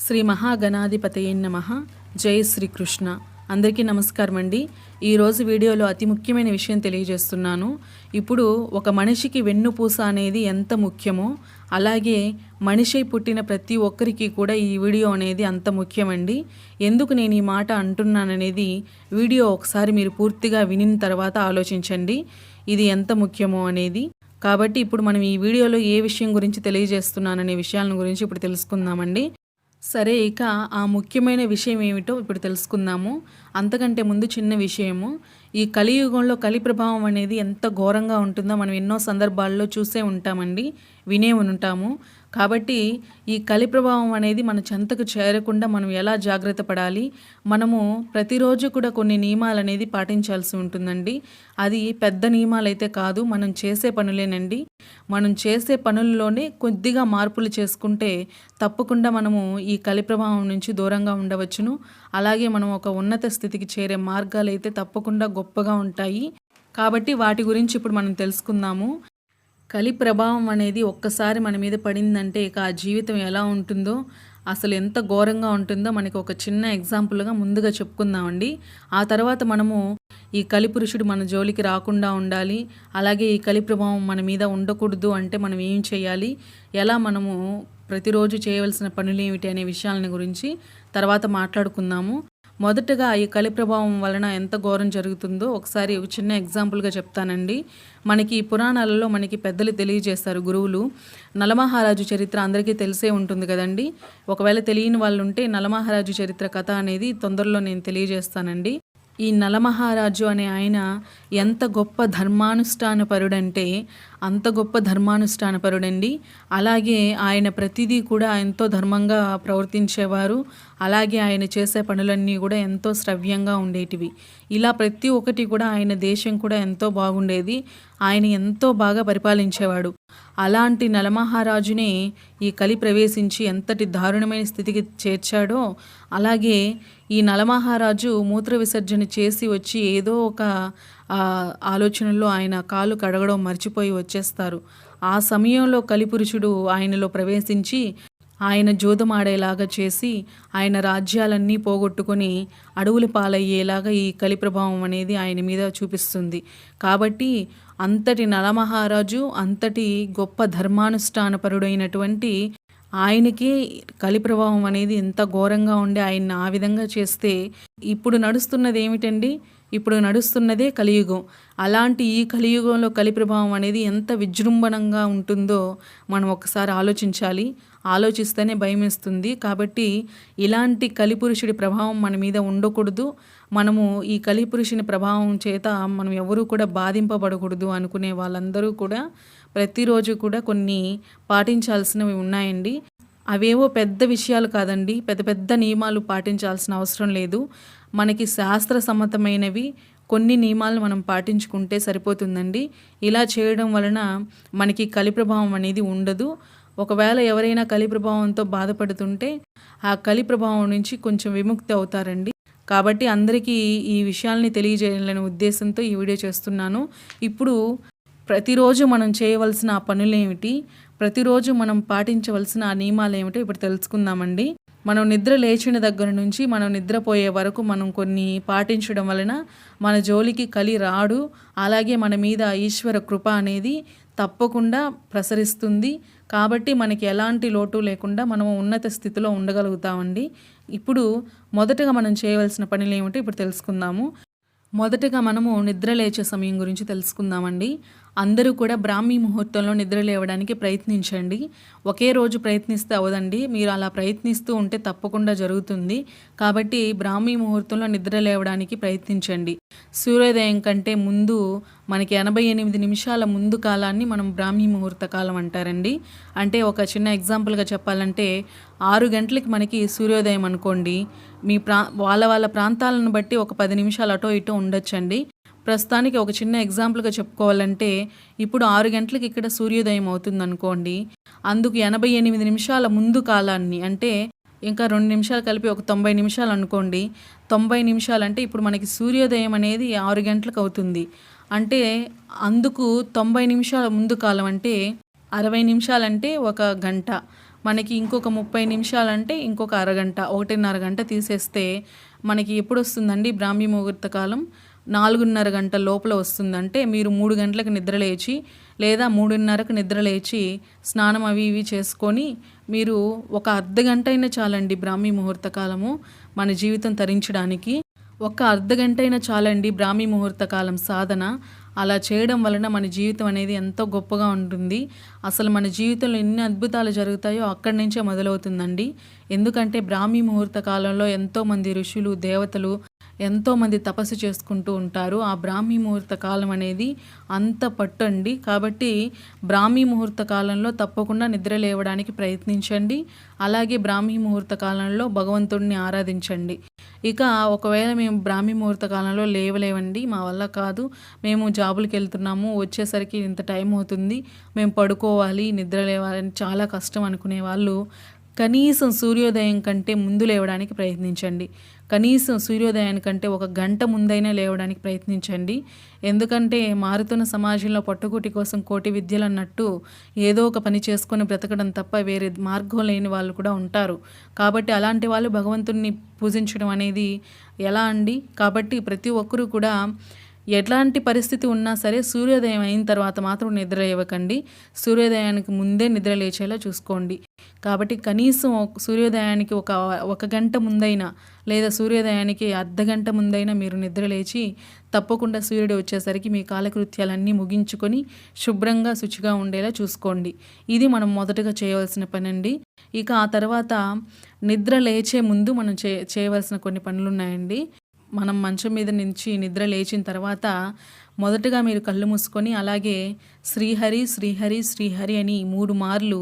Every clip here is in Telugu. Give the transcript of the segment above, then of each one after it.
శ్రీ మహాగణాధిపతయే నమః. జై శ్రీకృష్ణ. అందరికీ నమస్కారం అండి. ఈరోజు వీడియోలో అతి ముఖ్యమైన విషయం తెలియజేస్తున్నాను. ఇప్పుడు ఒక మనిషికి వెన్నుపూస అనేది ఎంత ముఖ్యమో అలాగే మనిషి పుట్టిన ప్రతి ఒక్కరికి కూడా ఈ వీడియో అనేది అంత ముఖ్యమండి. ఎందుకు నేను ఈ మాట అంటున్నాననేది వీడియో ఒకసారి మీరు పూర్తిగా వినిన తర్వాత ఆలోచించండి ఇది ఎంత ముఖ్యమో అనేది. కాబట్టి ఇప్పుడు మనం ఈ వీడియోలో ఏ విషయం గురించి తెలియజేస్తున్నాననే విషయాలను గురించి ఇప్పుడు తెలుసుకుందామండి. సరే, ఇక ఆ ముఖ్యమైన విషయం ఏమిటో ఇప్పుడు తెలుసుకుందాము. అంతకంటే ముందు చిన్న విషయము, ఈ కలియుగంలో కలి ప్రభావం అనేది ఎంత ఘోరంగా ఉంటుందో మనం ఎన్నో సందర్భాల్లో చూసే ఉంటామండి, వినే ఉంటాము. కాబట్టి ఈ కలి ప్రభావం అనేది మన చెంతకు చేరకుండా మనం ఎలా జాగ్రత్త పడాలి, మనము ప్రతిరోజు కూడా కొన్ని నియమాలు అనేది పాటించాల్సి ఉంటుందండి. అది పెద్ద నియమాలు అయితే కాదు, మనం చేసే పనులేనండి. మనం చేసే పనుల్లోనే కొద్దిగా మార్పులు చేసుకుంటే తప్పకుండా మనము ఈ కలి ప్రభావం నుంచి దూరంగా ఉండవచ్చును. అలాగే మనం ఒక ఉన్నత స్థితికి చేరే మార్గాలు అయితే తప్పకుండా గొప్పగా ఉంటాయి. కాబట్టి వాటి గురించి ఇప్పుడు మనం తెలుసుకుందాము. కలి ప్రభావం అనేది ఒక్కసారి మన మీద పడిందంటే ఇక ఆ జీవితం ఎలా ఉంటుందో, అసలు ఎంత ఘోరంగా ఉంటుందో మనకి ఒక చిన్న ఎగ్జాంపుల్గా ముందుగా చెప్పుకుందామండి. ఆ తర్వాత మనము ఈ కలి పురుషుడు మన జోలికి రాకుండా ఉండాలి, అలాగే ఈ కలి ప్రభావం మన మీద ఉండకూడదు అంటే మనం ఏం చేయాలి, ఎలా మనము ప్రతిరోజు చేయవలసిన పనులు ఏమిటి అనే విషయాలని గురించి తర్వాత మాట్లాడుకుందాము. మొదటగా ఈ కలి ప్రభావం వలన ఎంత ఘోరం జరుగుతుందో ఒకసారి ఒక చిన్న ఎగ్జాంపుల్గా చెప్తానండి. మనకి పురాణాలలో మనకి పెద్దలు తెలియజేస్తారు, గురువులు. నలమహారాజు చరిత్ర అందరికీ తెలిసే ఉంటుంది కదండి. ఒకవేళ తెలియని వాళ్ళు ఉంటే నలమహారాజు చరిత్ర కథ అనేది తొందరలో నేను తెలియజేస్తానండి. ఈ నలమహారాజు అనే ఆయన ఎంత గొప్ప ధర్మానుష్ఠానపరుడంటే అంత గొప్ప ధర్మానుష్ఠానపరుడండి. అలాగే ఆయన ప్రతిదీ కూడా ఎంతో ధర్మంగా ప్రవర్తించేవారు. అలాగే ఆయన చేసే పనులన్నీ కూడా ఎంతో శ్రవ్యంగా ఉండేటివి. ఇలా ప్రతి ఒక్కటి కూడా ఆయన దేశం కూడా ఎంతో బాగుండేది. ఆయన ఎంతో బాగా పరిపాలించేవాడు. అలాంటి నలమహారాజునే ఈ కలి ప్రవేశించి ఎంతటి దారుణమైన స్థితికి చేర్చాడో, అలాగే ఈ నలమహారాజు మూత్ర విసర్జన చేసి వచ్చి ఏదో ఒక ఆలోచనలో ఆయన కాలు కడగడం మర్చిపోయి వచ్చేస్తారు. ఆ సమయంలో కలిపురుషుడు ఆయనలో ప్రవేశించి ఆయన జూదమాడేలాగా చేసి ఆయన రాజ్యాలన్నీ పోగొట్టుకొని అడవుల పాలయ్యేలాగా ఈ కలి ప్రభావం అనేది ఆయన మీద చూపిస్తుంది. కాబట్టి అంతటి నలమహారాజు, అంతటి గొప్ప ధర్మానుష్ఠానపరుడైనటువంటి ఆయనకి కలి ప్రభావం అనేది ఎంత ఘోరంగా ఉండి ఆయన్ని ఆ విధంగా చేస్తే ఇప్పుడు నడుస్తున్నది ఏమిటండి? ఇప్పుడు నడుస్తున్నదే కలియుగం. అలాంటి ఈ కలియుగంలో కలి ప్రభావం అనేది ఎంత విజృంభణంగా ఉంటుందో మనం ఒకసారి ఆలోచించాలి. ఆలోచిస్తేనే భయమేస్తుంది. కాబట్టి ఇలాంటి కలిపురుషుడి ప్రభావం మన మీద ఉండకూడదు. మనము ఈ కలిపురుషుని ప్రభావం చేత మనం ఎవరూ కూడా బాధింపబడకూడదు అనుకునే వాళ్ళందరూ కూడా ప్రతిరోజు కూడా కొన్ని పాటించాల్సినవి ఉన్నాయండి. అవేవో పెద్ద విషయాలు కాదండి, పెద్ద పెద్ద నియమాలు పాటించాల్సిన అవసరం లేదు. మనకి శాస్త్ర సమ్మతమైనవి కొన్ని నియమాలు మనం పాటించుకుంటే సరిపోతుందండి. ఇలా చేయడం వలన మనకి కలి ప్రభావం అనేది ఉండదు. ఒకవేళ ఎవరైనా కలి ప్రభావంతో బాధపడుతుంటే ఆ కలి ప్రభావం నుంచి కొంచెం విముక్తి అవుతారండి. కాబట్టి అందరికీ ఈ విషయాల్ని తెలియజేయాలనే ఉద్దేశంతో ఈ వీడియో చేస్తున్నాను. ఇప్పుడు ప్రతిరోజు మనం చేయవలసిన ఆ పనులు ఏమిటి, ప్రతిరోజు మనం పాటించవలసిన ఆ నియమాలు ఏమిటో ఇప్పుడు తెలుసుకుందామండి. మనం నిద్ర లేచిన దగ్గర నుంచి మనం నిద్రపోయే వరకు మనం కొన్ని పాటించడం వలన మన జోలికి కలి రాడు. అలాగే మన మీద ఈశ్వర కృప అనేది తప్పకుండా ప్రసరిస్తుంది. కాబట్టి మనకి ఎలాంటి లోటు లేకుండా మనం ఉన్నత స్థితిలో ఉండగలుగుతామండి. ఇప్పుడు మొదటగా మనం చేయవలసిన పనులు ఏమిటో ఇప్పుడు తెలుసుకుందాము. మొదటగా మనము నిద్ర లేచే సమయం గురించి తెలుసుకుందామండి. అందరూ కూడా బ్రాహ్మీ ముహూర్తంలో నిద్ర లేవడానికి ప్రయత్నించండి. ఒకే రోజు ప్రయత్నిస్తే అవదండి, మీరు అలా ప్రయత్నిస్తూ ఉంటే తప్పకుండా జరుగుతుంది. కాబట్టి బ్రాహ్మీ ముహూర్తంలో నిద్ర లేవడానికి ప్రయత్నించండి. సూర్యోదయం కంటే ముందు మనకి 88 నిమిషాల ముందు కాలాన్ని మనం బ్రాహ్మీ ముహూర్త కాలం అంటారండి. అంటే ఒక చిన్న ఎగ్జాంపుల్గా చెప్పాలంటే 6 గంటలకి మనకి సూర్యోదయం అనుకోండి, మీ వాళ్ళ ప్రాంతాలను బట్టి ఒక 10 నిమిషాలు అటో ఇటో ఉండొచ్చండి. ప్రస్తుతానికి ఒక చిన్న ఎగ్జాంపుల్గా చెప్పుకోవాలంటే ఇప్పుడు 6 గంటలకి ఇక్కడ సూర్యోదయం అవుతుంది అనుకోండి, అందుకు 88 నిమిషాల ముందు కాలాన్ని అంటే ఇంకా 2 నిమిషాలు కలిపి ఒక 90 నిమిషాలు అనుకోండి. 90 నిమిషాలు అంటే ఇప్పుడు మనకి సూర్యోదయం అనేది 6 గంటలకు అవుతుంది. అంటే అందుకు 90 నిమిషాల ముందు కాలం అంటే 60 నిమిషాలంటే ఒక గంట. మనకి ఇంకొక 30 నిమిషాలంటే ఇంకొక అరగంట, 1:30 గంట తీసేస్తే మనకి ఎప్పుడు వస్తుందండి బ్రాహ్మీ ముహూర్త కాలం? 4:30 గంటల లోపల వస్తుంది. అంటే మీరు 3 గంటలకు నిద్ర లేచి లేదా 3:30కు నిద్ర లేచి స్నానం అవి ఇవి చేసుకొని మీరు ఒక అర్ధగంట అయినా చాలండి బ్రాహ్మీ ముహూర్త కాలము మన జీవితం తరించడానికి. ఒక అర్ధగంట అయినా చాలండి బ్రాహ్మీ ముహూర్త కాలం సాధన. అలా చేయడం వలన మన జీవితం అనేది ఎంతో గొప్పగా ఉంటుంది. అసలు మన జీవితంలో ఎన్ని అద్భుతాలు జరుగుతాయో అక్కడి నుంచే మొదలవుతుందండి. ఎందుకంటే బ్రాహ్మీ ముహూర్త కాలంలో ఎంతోమంది ఋషులు, దేవతలు ఎంతోమంది తపస్సు చేసుకుంటూ ఉంటారు. ఆ బ్రాహ్మీ ముహూర్త కాలం అనేది అంత పట్టు అండి. కాబట్టి బ్రాహ్మీ ముహూర్త కాలంలో తప్పకుండా నిద్ర లేవడానికి ప్రయత్నించండి. అలాగే బ్రాహ్మీ ముహూర్త కాలంలో భగవంతుడిని ఆరాధించండి. ఇక ఒకవేళ మేము బ్రాహ్మీ ముహూర్త కాలంలో లేవలేవండి, మా వల్ల కాదు, మేము జాబులకి వెళ్తున్నాము, వచ్చేసరికి ఇంత టైం అవుతుంది, మేము పడుకోవాలి, నిద్ర లేవాలని చాలా కష్టం అనుకునే వాళ్ళు కనీసం సూర్యోదయం కంటే ముందు లేవడానికి ప్రయత్నించండి. కనీసం సూర్యోదయానికంటే ఒక గంట ముందైనా లేవడానికి ప్రయత్నించండి. ఎందుకంటే మారుతున్న సమాజంలో పట్టుకూటి కోసం కోటి విద్యలు అన్నట్టు ఏదో ఒక పని చేసుకొని బ్రతకడం తప్ప వేరే మార్గం లేని వాళ్ళు కూడా ఉంటారు. కాబట్టి అలాంటి వాళ్ళు భగవంతుడిని పూజించడం అనేది ఎలా అండి? కాబట్టి ప్రతి ఒక్కరూ కూడా ఎట్లాంటి పరిస్థితి ఉన్నా సరే సూర్యోదయం అయిన తర్వాత మాత్రం నిద్ర లేవకండి. సూర్యోదయానికి ముందే నిద్ర లేచేలా చూసుకోండి. కాబట్టి కనీసం సూర్యోదయానికి ఒక గంట ముందైనా లేదా సూర్యోదయానికి అర్ధగంట ముందైనా మీరు నిద్ర లేచి తప్పకుండా సూర్యుడు వచ్చేసరికి మీ కాలకృత్యాలన్నీ ముగించుకొని శుభ్రంగా శుచిగా ఉండేలా చూసుకోండి. ఇది మనం మొదటగా చేయవలసిన పని అండి. ఇక ఆ తర్వాత నిద్ర లేచే ముందు మనం చేయవలసిన కొన్ని పనులు ఉన్నాయండి. మనం మంచం మీద నుంచి నిద్ర లేచిన తర్వాత మొదటగా మీరు కళ్ళు మూసుకొని అలాగే శ్రీహరి శ్రీహరి శ్రీహరి అని 3 మార్లు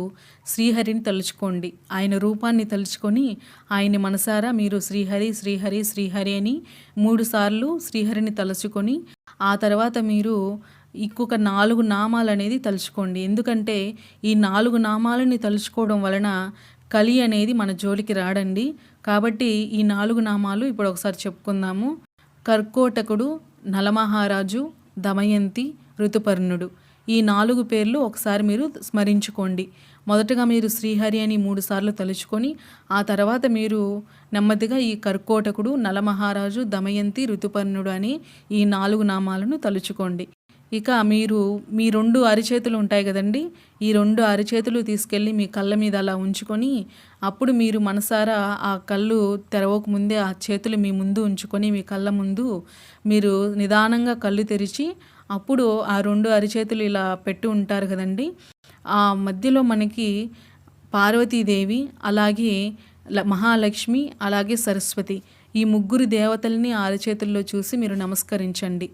శ్రీహరిని తలుచుకోండి. ఆయన రూపాన్ని తలుచుకొని ఆయన్ని మనసారా మీరు శ్రీహరి శ్రీహరి శ్రీహరి అని 3 సార్లు శ్రీహరిని తలుచుకొని ఆ తర్వాత మీరు ఇంకొక 4 నామాలు అనేది తలుచుకోండి. ఎందుకంటే ఈ 4 నామాలని తలుచుకోవడం వలన కలి అనేది మన జోలికి రాడండి. కాబట్టి ఈ 4 నామాలు ఇప్పుడు ఒకసారి చెప్పుకుందాము. కర్కోటకుడు, నలమహారాజు, దమయంతి, ఋతుపర్ణుడు. ఈ 4 పేర్లు ఒకసారి మీరు స్మరించుకోండి. మొదటగా మీరు శ్రీహరి అని 3 సార్లు తలుచుకొని ఆ తర్వాత మీరు నెమ్మదిగా ఈ కర్కోటకుడు, నలమహారాజు, దమయంతి, ఋతుపర్ణుడు అని ఈ 4 నామాలను తలుచుకోండి. ఇక మీరు మీ 2 అరిచేతులు ఉంటాయి కదండి, ఈ 2 అరిచేతులు తీసుకెళ్ళి మీ కళ్ళ మీద అలా ఉంచుకొని అప్పుడు మీరు మనసారా ఆ కళ్ళు తెరవక ముందే ఆ చేతులు మీ ముందు ఉంచుకొని మీ కళ్ళ ముందు మీరు నిదానంగా కళ్ళు తెరిచి అప్పుడు ఆ 2 అరిచేతులు ఇలా పెట్టి ఉంటారు కదండి, ఆ మధ్యలో మనకి పార్వతీదేవి, అలాగే మహాలక్ష్మి, అలాగే సరస్వతి, ఈ 3 దేవతల్ని ఆ అరిచేతుల్లో చూసి మీరు నమస్కరించండి.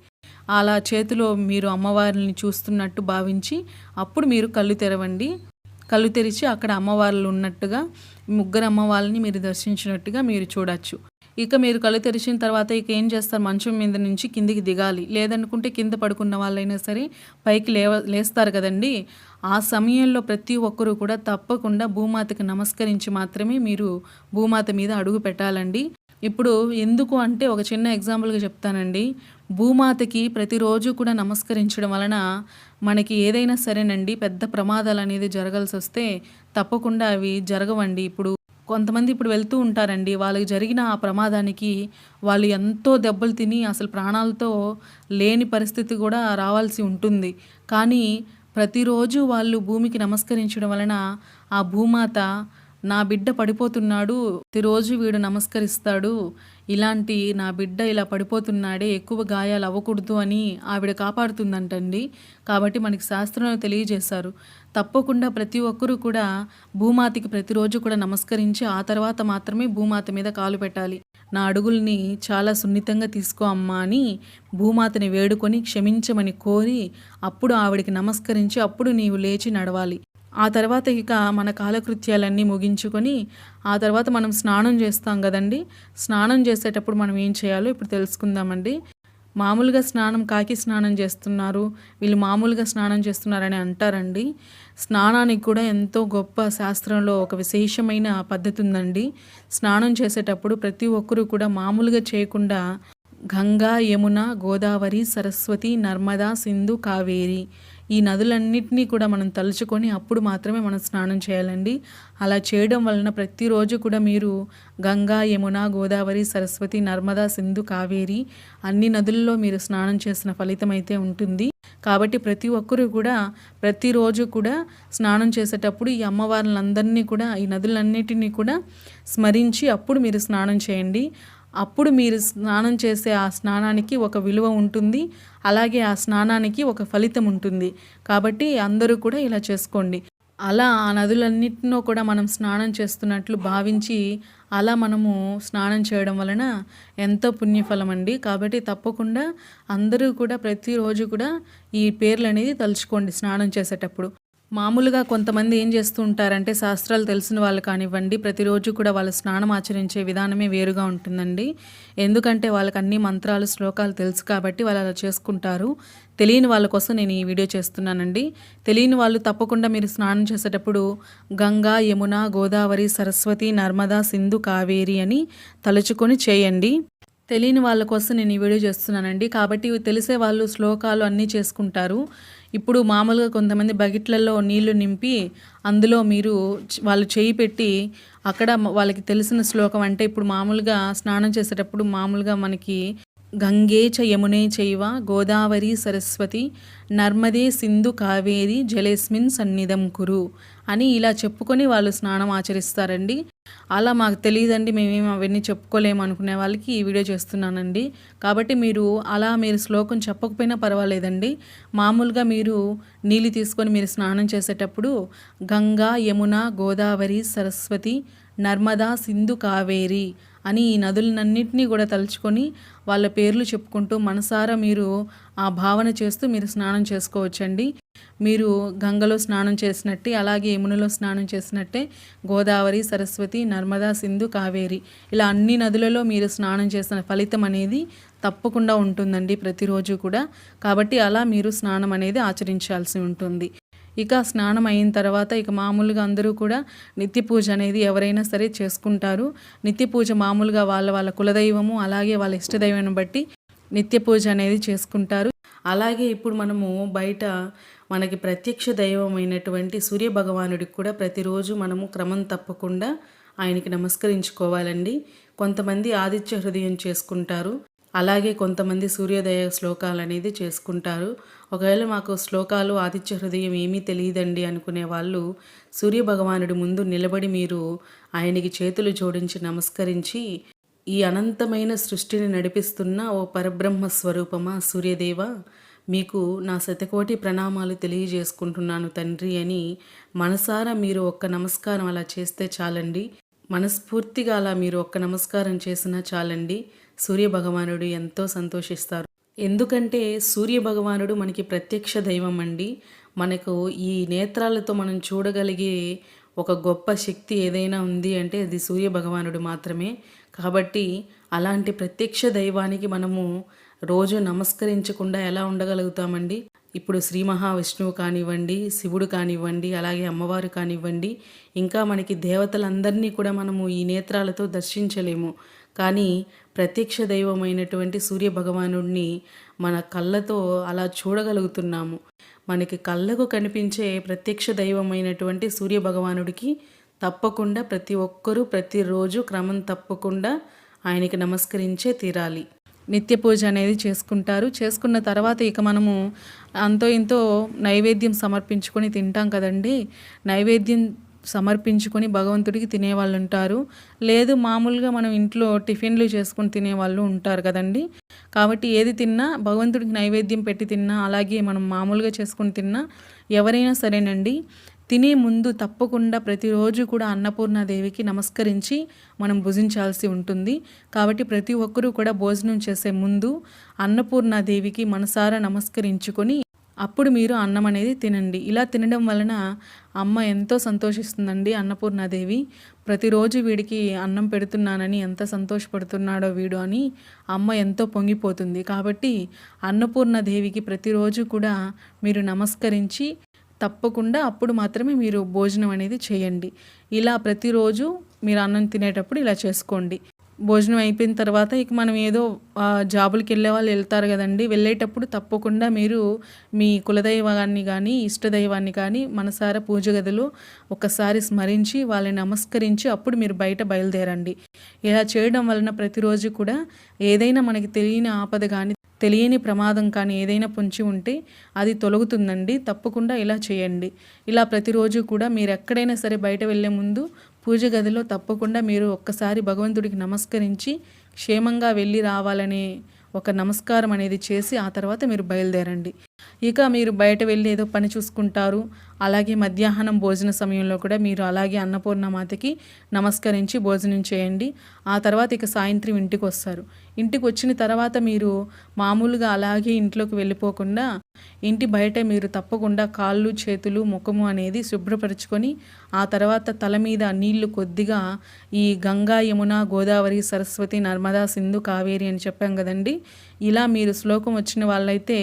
అలా చేతిలో మీరు అమ్మవారిని చూస్తున్నట్టు భావించి అప్పుడు మీరు కళ్ళు తెరవండి. కళ్ళు తెరిచి అక్కడ అమ్మవార్లు ఉన్నట్టుగా 3 అమ్మవారిని మీరు దర్శించినట్టుగా మీరు చూడొచ్చు. ఇక మీరు కళ్ళు తెరిచిన తర్వాత ఇక ఏం చేస్తారు, మంచం మీద నుంచి కిందికి దిగాలి. లేదనుకుంటే కింద పడుకున్న వాళ్ళైనా సరే పైకి లేస్తారు కదండి. ఆ సమయంలో ప్రతి ఒక్కరూ కూడా తప్పకుండా భూమాతకి నమస్కరించి మాత్రమే మీరు భూమాత మీద అడుగు పెట్టాలండి. ఇప్పుడు ఎందుకు అంటే ఒక చిన్న ఎగ్జాంపుల్గా చెప్తానండి. భూమాతకి ప్రతిరోజు కూడా నమస్కరించడం వలన మనకి ఏదైనా సరేనండి పెద్ద ప్రమాదాలు అనేది జరగాల్సి వస్తే తప్పకుండా అవి జరగవండి. ఇప్పుడు కొంతమంది వెళ్తూ ఉంటారండి, వాళ్ళకి జరిగిన ఆ ప్రమాదానికి వాళ్ళు ఎంతో దెబ్బలు తిని అసలు ప్రాణాలతో లేని పరిస్థితి కూడా రావాల్సి ఉంటుంది. కానీ ప్రతిరోజు వాళ్ళు భూమికి నమస్కరించడం వలన ఆ భూమాత నా బిడ్డ పడిపోతున్నాడు, ప్రతిరోజు వీడు నమస్కరిస్తాడు, ఇలాంటి నా బిడ్డ ఇలా పడిపోతున్నాడే, ఎక్కువ గాయాలు అవ్వకూడదు అని ఆవిడ కాపాడుతుందంటండి. కాబట్టి మనకి శాస్త్రంలో తెలియజేశారు. తప్పకుండా ప్రతి ఒక్కరూ కూడా భూమాతకి ప్రతిరోజు కూడా నమస్కరించి ఆ తర్వాత మాత్రమే భూమాత మీద కాలు పెట్టాలి. నా అడుగుల్ని చాలా సున్నితంగా తీసుకో అమ్మా అని భూమాతని వేడుకొని క్షమించమని కోరి అప్పుడు ఆవిడికి నమస్కరించి అప్పుడు నీవు లేచి నడవాలి. ఆ తర్వాత ఇక మన కాలకృత్యాలన్నీ ముగించుకొని ఆ తర్వాత మనం స్నానం చేస్తాం కదండి. స్నానం చేసేటప్పుడు మనం ఏం చేయాలో ఇప్పుడు తెలుసుకుందామండి. మామూలుగా స్నానం కాకి స్నానం చేస్తున్నారు, వీళ్ళు మామూలుగా స్నానం చేస్తున్నారని అంటారండి. స్నానానికి కూడా ఎంతో గొప్ప శాస్త్రంలో ఒక విశేషమైన పద్ధతి ఉందండి. స్నానం చేసేటప్పుడు ప్రతి ఒక్కరూ కూడా మామూలుగా చేయకుండా గంగా, యమున, గోదావరి, సరస్వతి, నర్మదా, సింధు, కావేరి ఈ నదులన్నిటినీ కూడా మనం తలుచుకొని అప్పుడు మాత్రమే మనం స్నానం చేయాలండి. అలా చేయడం వలన ప్రతిరోజు కూడా మీరు గంగా, యమున, గోదావరి, సరస్వతి, నర్మదా, సింధు, కావేరి అన్ని నదుల్లో మీరు స్నానం చేసిన ఫలితం అయితే ఉంటుంది. కాబట్టి ప్రతి ఒక్కరూ కూడా ప్రతిరోజు కూడా స్నానం చేసేటప్పుడు ఈ అమ్మవార్లందరినీ కూడా ఈ నదులన్నిటినీ కూడా స్మరించి అప్పుడు మీరు స్నానం చేయండి. అప్పుడు మీరు స్నానం చేసే ఆ స్నానానికి ఒక విలువ ఉంటుంది, అలాగే ఆ స్నానానికి ఒక ఫలితం ఉంటుంది. కాబట్టి అందరూ కూడా ఇలా చేసుకోండి. అలా ఆ నదులన్నిటిలో కూడా మనం స్నానం చేస్తున్నట్లు భావించి అలా మనము స్నానం చేయడం వలన ఎంతో పుణ్యఫలం అండి. కాబట్టి తప్పకుండా అందరూ కూడా ప్రతిరోజు కూడా ఈ పేర్లు అనేది తలుచుకోండి స్నానం చేసేటప్పుడు. మామూలుగా కొంతమంది ఏం చేస్తూ ఉంటారంటే శాస్త్రాలు తెలిసిన వాళ్ళు కానివ్వండి, ప్రతిరోజు కూడా వాళ్ళ స్నానం ఆచరించే విధానమే వేరుగా ఉంటుందండి. ఎందుకంటే వాళ్ళకి అన్ని మంత్రాలు, శ్లోకాలు తెలుసు కాబట్టి వాళ్ళు అలా చేసుకుంటారు. తెలియని వాళ్ళ కోసం నేను ఈ వీడియో చేస్తున్నానండి. తెలియని వాళ్ళు తప్పకుండా మీరు స్నానం చేసేటప్పుడు గంగా, యమున, గోదావరి, సరస్వతి, నర్మదా, సింధు, కావేరి అని తలుచుకొని చేయండి. తెలియని వాళ్ళ కోసం నేను ఈ వీడియో చేస్తున్నానండి. కాబట్టి తెలిసే వాళ్ళు శ్లోకాలు అన్నీ చేసుకుంటారు. ఇప్పుడు మామూలుగా కొంతమంది బకెట్లలో నీళ్లు నింపి అందులో మీరు వాళ్ళు చేయి పెట్టి అక్కడ వాళ్ళకి తెలిసిన శ్లోకం అంటే ఇప్పుడు మామూలుగా స్నానం చేసేటప్పుడు మామూలుగా మనకి గంగే చ యమునే చైవ గోదావరి సరస్వతి నర్మదే సింధు కావేరి జలేస్మిన్ సన్నిధం కురు అని ఇలా చెప్పుకొని వాళ్ళు స్నానం ఆచరిస్తారండి. అలా మాకు తెలియదండి, మేమేమి అవన్నీ చెప్పుకోలేము అనుకునే వాళ్ళకి ఈ వీడియో చేస్తున్నానండి. కాబట్టి మీరు శ్లోకం చెప్పకపోయినా పర్వాలేదండి. మామూలుగా మీరు నీళ్ళు తీసుకొని మీరు స్నానం చేసేటప్పుడు గంగా, యమున, గోదావరి, సరస్వతి, నర్మదా, సింధు, కావేరి అని ఈ నదులన్నింటినీ కూడా తలుచుకొని వాళ్ళ పేర్లు చెప్పుకుంటూ మనసారా మీరు ఆ భావన చేస్తూ మీరు స్నానం చేసుకోవచ్చండి. మీరు గంగలో స్నానం చేసినట్టే, అలాగే యమునలో స్నానం చేసినట్టే గోదావరి, సరస్వతి, నర్మదా, సింధు, కావేరి ఇలా అన్ని నదులలో మీరు స్నానం చేసిన ఫలితం అనేది తప్పకుండా ఉంటుందండి ప్రతిరోజు కూడా. కాబట్టి అలా మీరు స్నానం అనేది ఆచరించాల్సి ఉంటుంది. ఇక స్నానం అయిన తర్వాత ఇక మామూలుగా అందరూ కూడా నిత్య పూజ అనేది ఎవరైనా సరే చేసుకుంటారు. నిత్య పూజ మామూలుగా వాళ్ళ కులదైవము అలాగే వాళ్ళ ఇష్టదైవాన్ని బట్టి నిత్య పూజ అనేది చేసుకుంటారు. అలాగే ఇప్పుడు మనము బయట మనకి ప్రత్యక్ష దైవమైనటువంటి సూర్య భగవానుడికి కూడా ప్రతిరోజు మనము క్రమం తప్పకుండా ఆయనకి నమస్కరించుకోవాలండి. కొంతమంది ఆదిత్య హృదయం చేసుకుంటారు, అలాగే కొంతమంది సూర్యోదయ శ్లోకాలు అనేది చేసుకుంటారు. ఒకవేళ మాకు శ్లోకాలు ఆదిత్య హృదయం ఏమీ తెలియదండి అనుకునే వాళ్ళు సూర్య భగవానుడి ముందు నిలబడి మీరు ఆయనకి చేతులు జోడించి నమస్కరించి ఈ అనంతమైన సృష్టిని నడిపిస్తున్న ఓ పరబ్రహ్మ స్వరూపమా సూర్యదేవ, మీకు నా శతకోటి ప్రణామాలు తెలియజేసుకుంటున్నాను తండ్రి అని మనసారా మీరు ఒక్క నమస్కారం అలా చేస్తే చాలండి. మనస్ఫూర్తిగా అలా మీరు ఒక్క నమస్కారం చేసినా చాలండి. సూర్య భగవానుడు ఎంతో సంతోషిస్తారు. ఎందుకంటే సూర్య భగవానుడు మనకి ప్రత్యక్ష దైవం అండి. మనకు ఈ నేత్రాలతో మనం చూడగలిగే ఒక గొప్ప శక్తి ఏదైనా ఉంది అంటే అది సూర్య భగవానుడు మాత్రమే. కాబట్టి అలాంటి ప్రత్యక్ష దైవానికి మనము రోజు నమస్కరించకుండా ఎలా ఉండగలుగుతామండి? ఇప్పుడు శ్రీ మహావిష్ణువు కానివ్వండి, శివుడు కానివ్వండి, అలాగే అమ్మవారు కానివ్వండి, ఇంకా మనకి దేవతలందరినీ కూడా మనము ఈ నేత్రాలతో దర్శించలేము. కానీ ప్రత్యక్ష దైవమైనటువంటి సూర్య భగవానుడిని మన కళ్ళతో అలా చూడగలుగుతున్నాము. మనకి కళ్ళకు కనిపించే ప్రత్యక్ష దైవమైనటువంటి సూర్య భగవానుడికి తప్పకుండా ప్రతి ఒక్కరూ ప్రతిరోజు క్రమం తప్పకుండా ఆయనకి నమస్కరించే తీరాలి. నిత్య పూజ అనేది చేసుకుంటారు. చేసుకున్న తర్వాత ఇక మనము అంతో ఇంతో నైవేద్యం సమర్పించుకొని తింటాం కదండి. నైవేద్యం సమర్పించుకొని భగవంతుడికి తినేవాళ్ళు ఉంటారు. లేదు మామూలుగా మనం ఇంట్లో టిఫిన్లు చేసుకొని తినేవాళ్ళు ఉంటారు కదండి. కాబట్టి ఏది తిన్నా భగవంతుడికి నైవేద్యం పెట్టి తిన్నా, అలాగే మనం మామూలుగా చేసుకొని తిన్నా ఎవరైనా సరేనండి, తినే ముందు తప్పకుండా ప్రతిరోజు కూడా అన్నపూర్ణాదేవికి నమస్కరించి మనం భుజించాల్సి ఉంటుంది. కాబట్టి ప్రతి ఒక్కరూ కూడా భోజనం చేసే ముందు అన్నపూర్ణాదేవికి మనసారా నమస్కరించుకొని అప్పుడు మీరు అన్నం అనేది తినండి. ఇలా తినడం వలన అమ్మ ఎంతో సంతోషిస్తుందండి. అన్నపూర్ణాదేవి ప్రతిరోజు వీడికి అన్నం పెడుతున్నానని ఎంత సంతోషపడుతున్నాడో వీడు అని అమ్మ ఎంతో పొంగిపోతుంది. కాబట్టి అన్నపూర్ణాదేవికి ప్రతిరోజు కూడా మీరు నమస్కరించి తప్పకుండా అప్పుడు మాత్రమే మీరు భోజనం అనేది చేయండి. ఇలా ప్రతిరోజు మీరు అన్నం తినేటప్పుడు ఇలా చేసుకోండి. భోజనం అయిపోయిన తర్వాత ఇక మనం ఏదో జాబులకి వెళ్ళే వాళ్ళు వెళ్తారు కదండి. వెళ్ళేటప్పుడు తప్పకుండా మీరు మీ కులదైవాన్ని కానీ ఇష్టదైవాన్ని కానీ మనసారా పూజ గదిలో ఒకసారి స్మరించి వాళ్ళని నమస్కరించి అప్పుడు మీరు బయట బయలుదేరండి. ఇలా చేయడం వలన ప్రతిరోజు కూడా ఏదైనా మనకి తెలియని ఆపద కానీ తెలియని ప్రమాదం కానీ ఏదైనా పొంచి ఉంటే అది తొలగుతుందండి. తప్పకుండా ఇలా చేయండి. ఇలా ప్రతిరోజు కూడా మీరు ఎక్కడైనా సరే బయట వెళ్ళే ముందు పూజ గదిలో తప్పకుండా మీరు ఒక్కసారి భగవంతుడికి నమస్కరించి క్షేమంగా వెళ్ళి రావాలనే ఒక నమస్కారం అనేది చేసి ఆ తర్వాత మీరు బయలుదేరండి. ఇక మీరు బయట వెళ్ళి ఏదో పని చూసుకుంటారు. అలాగే మధ్యాహ్నం భోజన సమయంలో కూడా మీరు అలాగే అన్నపూర్ణమాతకి నమస్కరించి భోజనం చేయండి. ఆ తర్వాత ఇక సాయంత్రం ఇంటికి వస్తారు. ఇంటికి వచ్చిన తర్వాత మీరు మామూలుగా అలాగే ఇంట్లోకి వెళ్ళిపోకుండా ఇంటి బయట మీరు తప్పకుండా కాళ్ళు చేతులు ముఖము అనేది శుభ్రపరచుకొని ఆ తర్వాత తల మీద నీళ్లు కొద్దిగా ఈ గంగా యమున గోదావరి సరస్వతి నర్మదా సింధు కావేరి అని చెప్పాం కదండి. ఇలా మీరు శ్లోకం వచ్చిన వాళ్ళైతే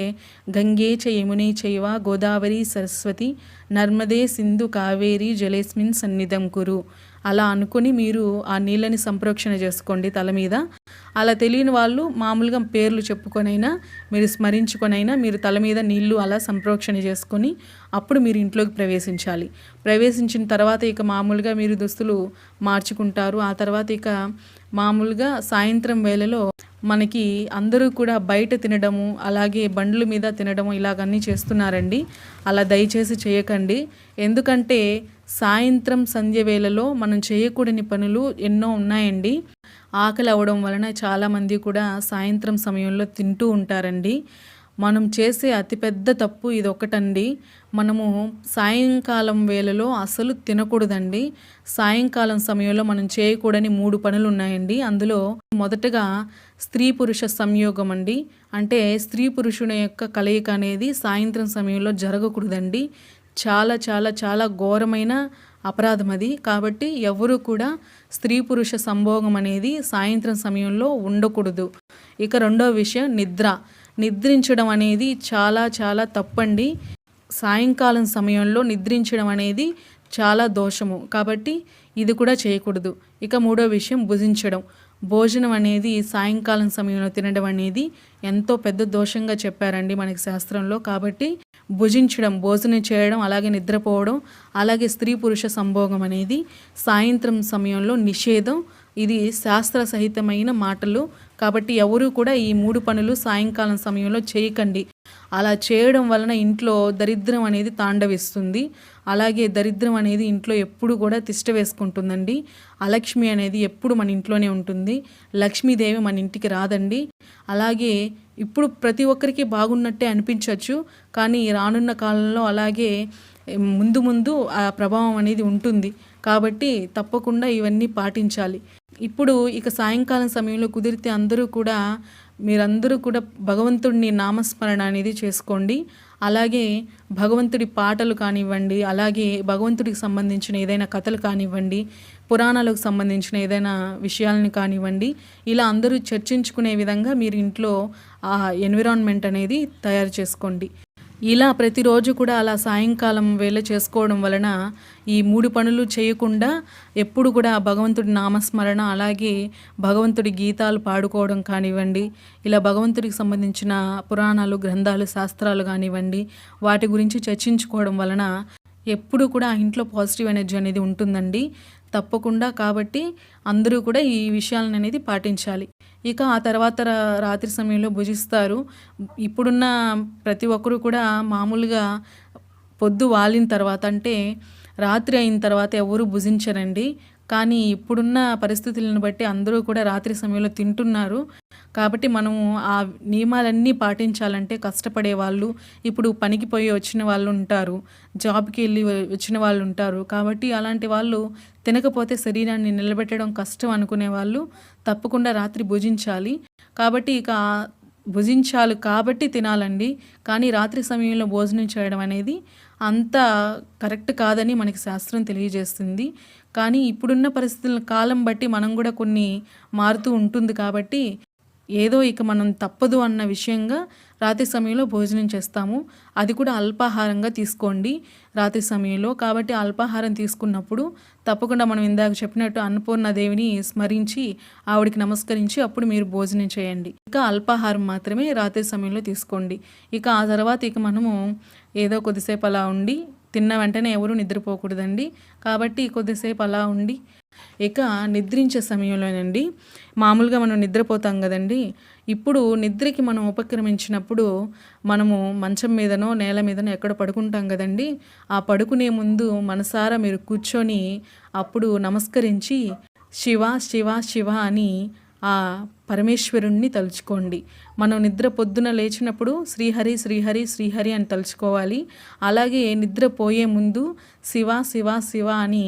గంగే చ యమునే చైవ గోదావరి సరస్వతి నర్మదే సింధు కావేరి జలేస్మిన్ సన్నిధం కురు అలా అనుకుని మీరు ఆ నీళ్ళని సంప్రోక్షణ చేసుకోండి తల మీద. అలా తెలియని వాళ్ళు మామూలుగా పేర్లు చెప్పుకొనైనా మీరు స్మరించుకొనైనా మీరు తల మీద నీళ్లు అలా సంప్రోక్షణ చేసుకొని అప్పుడు మీరు ఇంట్లోకి ప్రవేశించాలి. ప్రవేశించిన తర్వాత ఇక మామూలుగా మీరు దుస్తులు మార్చుకుంటారు. ఆ తర్వాత ఇక మామూలుగా సాయంత్రం వేళలో మనకి అందరూ కూడా బయట తినడము అలాగే బండ్ల మీద తినడము ఇలాగన్నీ చేస్తున్నారండి. అలా దయచేసి చేయకండి. ఎందుకంటే సాయంత్రం సంధ్య వేళలో మనం చేయకూడని పనులు ఎన్నో ఉన్నాయండి. ఆకలి అవ్వడం వలన చాలామంది కూడా సాయంత్రం సమయంలో తింటూ ఉంటారండి. మనం చేసే అతిపెద్ద తప్పు ఇది ఒకటండి. మనము సాయంకాలం వేళలో అసలు తినకూడదండి. సాయంకాలం సమయంలో మనం చేయకూడని 3 పనులు ఉన్నాయండి. అందులో మొదటగా స్త్రీ పురుష సంయోగం అండి. అంటే స్త్రీ పురుషుని యొక్క కలయిక అనేది సాయంత్రం సమయంలో జరగకూడదండి. చాలా చాలా చాలా ఘోరమైన అపరాధం అది. కాబట్టి ఎవరు కూడా స్త్రీ పురుష సంభోగం అనేది సాయంత్రం సమయంలో ఉండకూడదు. ఇక రెండో విషయం నిద్రించడం అనేది చాలా చాలా తప్పండి. సాయంకాలం సమయంలో నిద్రించడం అనేది చాలా దోషము. కాబట్టి ఇది కూడా చేయకూడదు. ఇక మూడో విషయం భోజనం అనేది సాయంకాలం సమయంలో తినడం అనేది ఎంతో పెద్ద దోషంగా చెప్పారండి మనకి శాస్త్రంలో. కాబట్టి భోజనం చేయడం అలాగే నిద్రపోవడం అలాగే స్త్రీ పురుష సంభోగం అనేది సాయంత్రం సమయంలో నిషేధం. ఇది శాస్త్ర సహితమైన మాటలు. కాబట్టి ఎవరు కూడా ఈ 3 పనులు సాయంకాలం సమయంలో చేయకండి. అలా చేయడం వలన ఇంట్లో దరిద్రం అనేది తాండవిస్తుంది. అలాగే దరిద్రం అనేది ఇంట్లో ఎప్పుడు కూడా తిష్ట వేసుకుంటుందండి. అలక్ష్మి అనేది ఎప్పుడు మన ఇంట్లోనే ఉంటుంది. లక్ష్మీదేవి మన ఇంటికి రాదండి. అలాగే ఇప్పుడు ప్రతి ఒక్కరికి బాగున్నట్టే అనిపించవచ్చు, కానీ రానున్న కాలంలో అలాగే ముందు ఆ ప్రభావం అనేది ఉంటుంది. కాబట్టి తప్పకుండా ఇవన్నీ పాటించాలి. ఇప్పుడు ఇక సాయంకాలం సమయంలో కుదిరితే మీరందరూ కూడా భగవంతుడిని నామస్మరణ అనేది చేసుకోండి. అలాగే భగవంతుడి పాటలు కానివ్వండి, అలాగే భగవంతుడికి సంబంధించిన ఏదైనా కథలు కానివ్వండి, పురాణాలకు సంబంధించిన ఏదైనా విషయాలను కానివ్వండి, ఇలా అందరూ చర్చించుకునే విధంగా మీరు ఇంట్లో ఆ ఎన్విరాన్మెంట్ అనేది తయారు చేసుకోండి. ఇలా ప్రతిరోజు కూడా అలా సాయంకాలం వేళ చేసుకోవడం వలన ఈ 3 పనులు చేయకుండా ఎప్పుడు కూడా భగవంతుడి నామస్మరణ అలాగే భగవంతుడి గీతాలు పాడుకోవడం కానివ్వండి, ఇలా భగవంతుడికి సంబంధించిన పురాణాలు గ్రంథాలు శాస్త్రాలు కానివ్వండి వాటి గురించి చర్చించుకోవడం వలన ఎప్పుడు కూడా ఆ ఇంట్లో పాజిటివ్ ఎనర్జీ అనేది ఉంటుందండి తప్పకుండా. కాబట్టి అందరూ కూడా ఈ విషయాలను అనేది పాటించాలి. ఇక ఆ తర్వాత రాత్రి సమయంలో భుజిస్తారు. ఇప్పుడున్న ప్రతి ఒక్కరు కూడా మామూలుగా పొద్దు వాలిన తర్వాత అంటే రాత్రి అయిన తర్వాత ఎవరు భుజించరండి. కానీ ఇప్పుడున్న పరిస్థితులను బట్టి అందరూ కూడా రాత్రి సమయంలో తింటున్నారు. కాబట్టి మనము ఆ నియమాలన్నీ పాటించాలంటే కష్టపడే వాళ్ళు, ఇప్పుడు పనికి పోయి వచ్చిన వాళ్ళు ఉంటారు, జాబ్కి వెళ్ళి వచ్చిన వాళ్ళు ఉంటారు. కాబట్టి అలాంటి వాళ్ళు తినకపోతే శరీరాన్ని నిలబెట్టడం కష్టం అనుకునే వాళ్ళు తప్పకుండా రాత్రి భుజించాలి. కాబట్టి ఇక భుజించాలి కాబట్టి తినాలండి. కానీ రాత్రి సమయంలో భోజనం చేయడం అనేది అంత కరెక్ట్ కాదని మనకి శాస్త్రం తెలియజేస్తుంది. కానీ ఇప్పుడున్న పరిస్థితుల కాలం బట్టి మనం కూడా కొన్ని మారుతూ ఉంటుంది. కాబట్టి ఏదో ఇక మనం తప్పదు అన్న విషయంగా రాత్రి సమయంలో భోజనం చేస్తాము. అది కూడా అల్పాహారంగా తీసుకోండి రాత్రి సమయంలో. కాబట్టి అల్పాహారం తీసుకున్నప్పుడు తప్పకుండా మనం ఇందాక చెప్పినట్టు అన్నపూర్ణాదేవిని స్మరించి ఆవిడికి నమస్కరించి అప్పుడు మీరు భోజనం చేయండి. ఇక అల్పాహారం మాత్రమే రాత్రి సమయంలో తీసుకోండి. ఇక ఆ తర్వాత ఇక మనము ఏదో కొద్దిసేపు అలా ఉండి, తిన్న వెంటనే ఎవరు నిద్రపోకూడదండి. కాబట్టి కొద్దిసేపు అలా ఉండి ఇక నిద్రించే సమయంలోనండి మామూలుగా మనం నిద్రపోతాం కదండి. ఇప్పుడు నిద్రకి మనం ఉపక్రమించినప్పుడు మనము మంచం మీదనో నేల మీదనో ఎక్కడ పడుకుంటాం కదండి. ఆ పడుకునే ముందు మనసారా మీరు కూర్చొని అప్పుడు నమస్కరించి శివ శివ శివ అని ఆ పరమేశ్వరుణ్ణి తలుచుకోండి. మనం నిద్ర పొద్దున లేచినప్పుడు శ్రీహరి శ్రీహరి శ్రీహరి అని తలుచుకోవాలి. అలాగే నిద్రపోయే ముందు శివ శివ శివ అని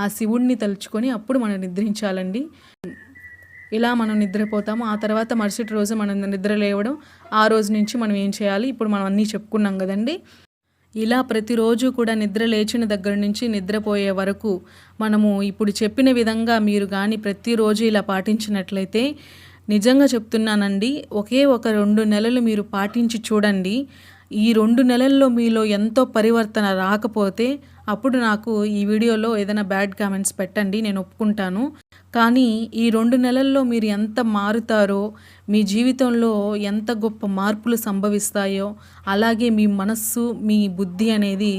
ఆ శివుణ్ణి తలుచుకొని అప్పుడు మనం నిద్రించాలండి. ఇలా మనం నిద్రపోతాము. ఆ తర్వాత మరుసటి రోజు మనం నిద్ర లేవడం, ఆ రోజు నుంచి మనం ఏం చేయాలి ఇప్పుడు మనం అన్నీ చెప్పుకున్నాం కదండి. ఇలా ప్రతిరోజు కూడా నిద్ర లేచిన దగ్గర నుంచి నిద్రపోయే వరకు మనము ఇప్పుడు చెప్పిన విధంగా మీరు కానీ ప్రతిరోజు ఇలా పాటించినట్లయితే నిజంగా చెప్తున్నానండి, ఒకే ఒక 2 నెలలు మీరు పాటించి చూడండి. ఈ 2 నెలల్లో మీలో ఎంతో పరివర్తన రాకపోతే అప్పుడు నాకు ఈ వీడియోలో ఏదైనా బ్యాడ్ కామెంట్స్ పెట్టండి, నేను ఒప్పుకుంటాను. కానీ ఈ 2 నెలల్లో మీరు ఎంత మారుతారో, మీ జీవితంలో ఎంత గొప్ప మార్పులు సంభవిస్తాయో, అలాగే మీ మనస్సు మీ బుద్ధి అనేది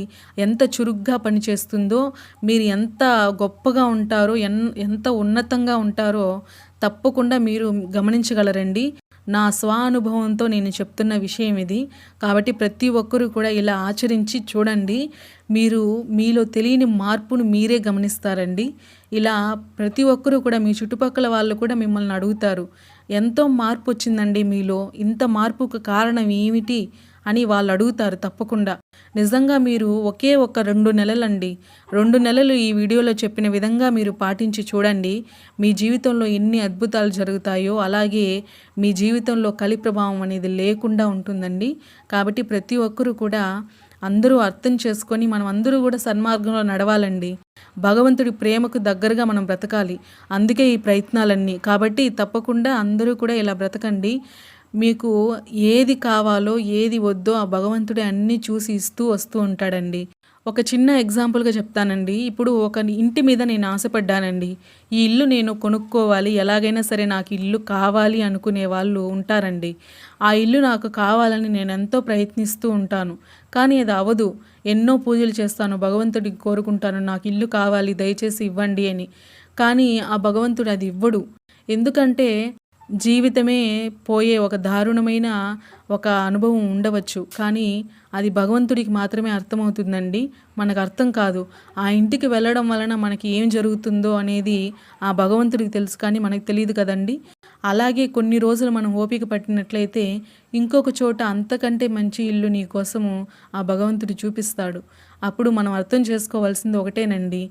ఎంత చురుగ్గా పనిచేస్తుందో, మీరు ఎంత గొప్పగా ఉంటారో, ఎంత ఉన్నతంగా ఉంటారో తప్పకుండా మీరు గమనించగలరండి. నా స్వానుభవంతో నేను చెప్తున్న విషయం ఇది. కాబట్టి ప్రతి ఒక్కరూ కూడా ఇలా ఆచరించి చూడండి. మీరు మీలో తెలియని మార్పును మీరే గమనిస్తారండి. ఇలా ప్రతి ఒక్కరూ కూడా మీ చుట్టుపక్కల వాళ్ళు కూడా మిమ్మల్ని అడుగుతారు, ఎంతో మార్పు వచ్చిందండి మీలో, ఇంత మార్పుకు కారణం ఏమిటి అని వాళ్ళు అడుగుతారు తప్పకుండా. నిజంగా మీరు ఒకే ఒక 2 నెలలండి, 2 నెలలు ఈ వీడియోలో చెప్పిన విధంగా మీరు పాటించి చూడండి. మీ జీవితంలో ఎన్ని అద్భుతాలు జరుగుతాయో, అలాగే మీ జీవితంలో కలి ప్రభావం అనేది లేకుండా ఉంటుందండి. కాబట్టి ప్రతి ఒక్కరూ కూడా అందరూ అర్థం చేసుకొని మనం అందరూ కూడా సన్మార్గంలో నడవాలండి. భగవంతుడి ప్రేమకు దగ్గరగా మనం బ్రతకాలి. అందుకే ఈ ప్రయత్నాలన్నీ. కాబట్టి తప్పకుండా అందరూ కూడా ఇలా బ్రతకండి. మీకు ఏది కావాలో ఏది వద్దో ఆ భగవంతుడే అన్నీ చూసి ఇస్తూ వస్తూ ఉంటాడండి. ఒక చిన్న ఎగ్జాంపుల్గా చెప్తానండి. ఇప్పుడు ఒక ఇంటి మీద నేను ఆశపడ్డానండి. ఈ ఇల్లు నేను కొనుక్కోవాలి, ఎలాగైనా సరే నాకు ఇల్లు కావాలి అనుకునే వాళ్ళు ఉంటారండి. ఆ ఇల్లు నాకు కావాలని నేను ఎంతో ప్రయత్నిస్తూ ఉంటాను, కానీ అది అవ్వదు. ఎన్నో పూజలు చేస్తాను, భగవంతుడికి కోరుకుంటాను నాకు ఇల్లు కావాలి దయచేసి ఇవ్వండి అని. కానీ ఆ భగవంతుడు అది ఇవ్వడు. ఎందుకంటే జీవితమే పోయే ఒక దారుణమైన ఒక అనుభవం ఉండవచ్చు, కానీ అది భగవంతుడికి మాత్రమే అర్థమవుతుందండి, మనకు అర్థం కాదు. ఆ ఇంటికి వెళ్ళడం వలన మనకి ఏం జరుగుతుందో అనేది ఆ భగవంతుడికి తెలుసు, కానీ మనకు తెలియదు కదండి. అలాగే కొన్ని రోజులు మనం ఓపిక పట్టినట్లయితే ఇంకొక చోట అంతకంటే మంచి ఇల్లు నీ కోసము ఆ భగవంతుడు చూపిస్తాడు. అప్పుడు మనం అర్థం చేసుకోవాల్సింది ఒకటేనండి,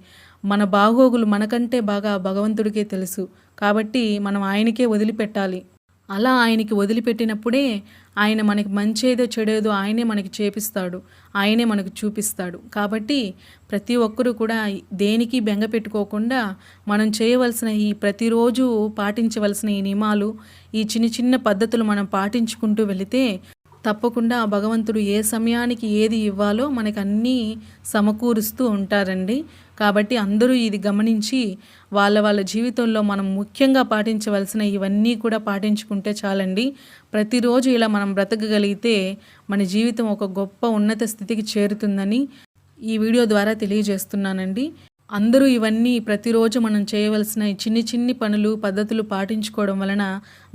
మన బాగోగులు మనకంటే బాగా భగవంతుడికే తెలుసు. కాబట్టి మనం ఆయనకే వదిలిపెట్టాలి. అలా ఆయనకి వదిలిపెట్టినప్పుడే ఆయన మనకి మంచేదో చెడేదో ఆయనే మనకి చేపిస్తాడు, ఆయనే మనకు చూపిస్తాడు. కాబట్టి ప్రతి ఒక్కరూ కూడా దేనికి బెంగ పెట్టుకోకుండా మనం చేయవలసిన ఈ ప్రతిరోజు పాటించవలసిన ఈ నియమాలు, ఈ చిన్న చిన్న పద్ధతులు మనం పాటించుకుంటూ వెళితే తప్పకుండా ఆ భగవంతుడు ఏ సమయానికి ఏది ఇవ్వాలో మనకు అన్నీ సమకూరుస్తూ ఉంటారండి. కాబట్టి అందరూ ఇది గమనించి వాళ్ళ జీవితంలో మనం ముఖ్యంగా పాటించవలసిన ఇవన్నీ కూడా పాటించుకుంటే చాలండి. ప్రతిరోజు ఇలా మనం బ్రతకగలిగితే మన జీవితం ఒక గొప్ప ఉన్నత స్థితికి చేరుతుందని ఈ వీడియో ద్వారా తెలియజేస్తున్నానండి. అందరూ ఇవన్నీ ప్రతిరోజు మనం చేయవలసిన చిన్ని చిన్ని పనులు పద్ధతులు పాటించుకోవడం వలన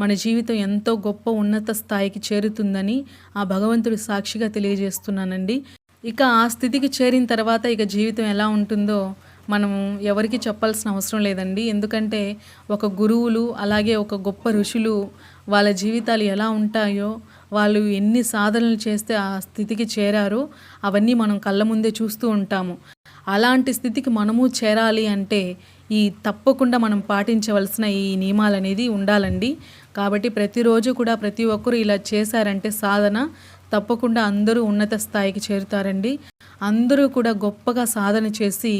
మన జీవితం ఎంతో గొప్ప ఉన్నత స్థాయికి చేరుతుందని ఆ భగవంతుడి సాక్షిగా తెలియజేస్తున్నానండి. ఇక ఆ స్థితికి చేరిన తర్వాత ఇక జీవితం ఎలా ఉంటుందో మనం ఎవరికి చెప్పాల్సిన అవసరం లేదండి. ఎందుకంటే ఒక గురువులు అలాగే ఒక గొప్ప ఋషులు వాళ్ళ జీవితాలు ఎలా ఉంటాయో, వాళ్ళు ఎన్ని సాధనలు చేస్తే ఆ స్థితికి చేరారో అవన్నీ మనం కళ్ళ ముందే చూస్తూ ఉంటాము. అలాంటి స్థితికి మనము చేరాలి అంటే ఈ తప్పకుండా మనం పాటించవలసిన ఈ నియమాలు అనేది ఉండాలండి. కాబట్టి ప్రతిరోజు కూడా ప్రతి ఒక్కరు ఇలా చేశారంటే సాధన తప్పకుండా అందరూ ఉన్నత స్థాయికి చేరుతారండి. అందరూ కూడా గొప్పగా సాధన చేసి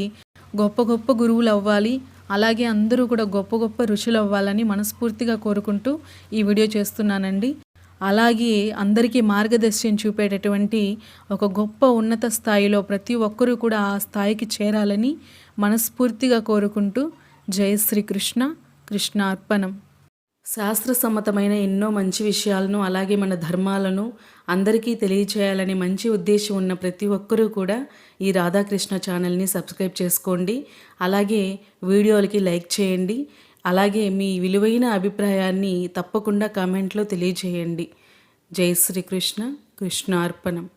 గొప్ప గొప్ప గురువులు అవ్వాలి, అలాగే అందరూ కూడా గొప్ప గొప్ప ఋషులు అవ్వాలని మనస్ఫూర్తిగా కోరుకుంటూ ఈ వీడియో చేస్తున్నానండి. అలాగే అందరికీ మార్గదర్శనం చూపేటటువంటి ఒక గొప్ప ఉన్నత స్థాయిలో ప్రతి ఒక్కరూ కూడా ఆ స్థాయికి చేరాలని మనస్ఫూర్తిగా కోరుకుంటూ జై శ్రీకృష్ణ. కృష్ణార్పణం. శాస్త్రసమ్మతమైన ఎన్నో మంచి విషయాలను అలాగే మన ధర్మాలను అందరికీ తెలియచేయాలని మంచి ఉద్దేశం ఉన్న ప్రతి ఒక్కరూ కూడా ఈ రాధాకృష్ణ ఛానల్ని సబ్స్క్రైబ్ చేసుకోండి. అలాగే వీడియోలకి లైక్ చేయండి. అలాగే మీ విలువైన అభిప్రాయాన్ని తప్పకుండా కామెంట్లో తెలియజేయండి. జై శ్రీకృష్ణ. కృష్ణార్పణం.